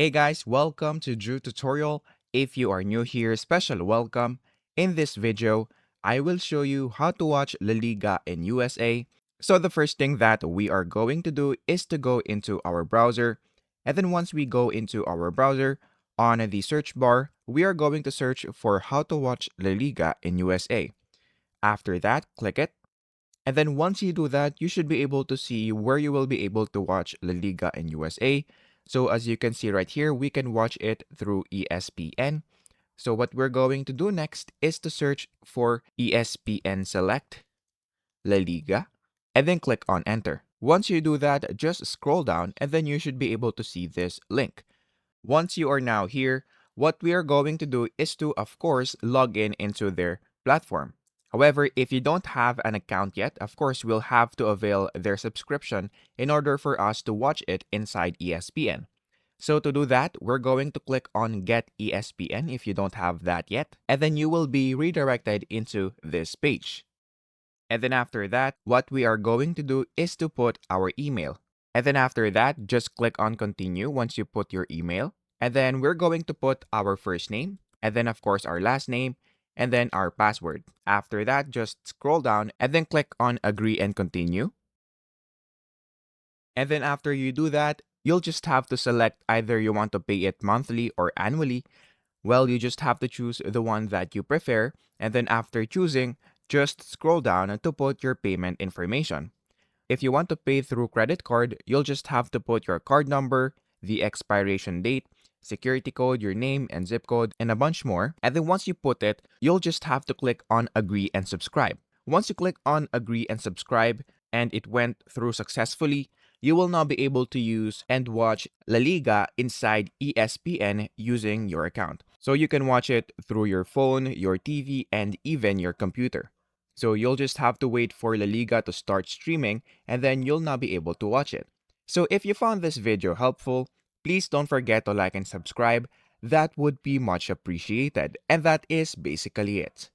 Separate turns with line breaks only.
Hey guys, welcome to Drew Tutorial. If you are new here, special welcome. In this video, I will show you how to watch La Liga in USA. So the first thing that we are going to do is to go into our browser. And then once we go into our browser, on the search bar, we are going to search for how to watch La Liga in USA. After that, click it. And then once you do that, you should be able to see where you will be able to watch La Liga in USA. So as you can see right here, we can watch it through ESPN. So what we're going to do next is to search for ESPN Select La Liga and then click on enter. Once you do that, just scroll down and then you should be able to see this link. Once you are now here, what we are going to do is to, of course, log in into their platform. However, if you don't have an account yet, of course, we'll have to avail their subscription in order for us to watch it inside ESPN. So to do that, we're going to click on Get ESPN if you don't have that yet, and then you will be redirected into this page. And then after that, what we are going to do is to put our email. And then after that, just click on continue once you put your email. And then we're going to put our first name, and then of course our last name, and then our password. After that, just scroll down and then click on agree and continue. And then after you do that, you'll just have to select either you want to pay it monthly or annually. Well, you just have to choose the one that you prefer, and then after choosing, just scroll down to put your payment information. If you want to pay through credit card, you'll just have to put your card number, the expiration date, security code, your name and zip code, and a bunch more. And then once you put it, you'll just have to click on agree and subscribe. Once you click on agree and subscribe, and it went through successfully, you will now be able to use and watch La Liga inside ESPN using your account. So you can watch it through your phone, your TV, and even your computer. So you'll just have to wait for La Liga to start streaming and then you'll now be able to watch it. So if you found this video helpful, please don't forget to like and subscribe. That would be much appreciated. And that is basically it.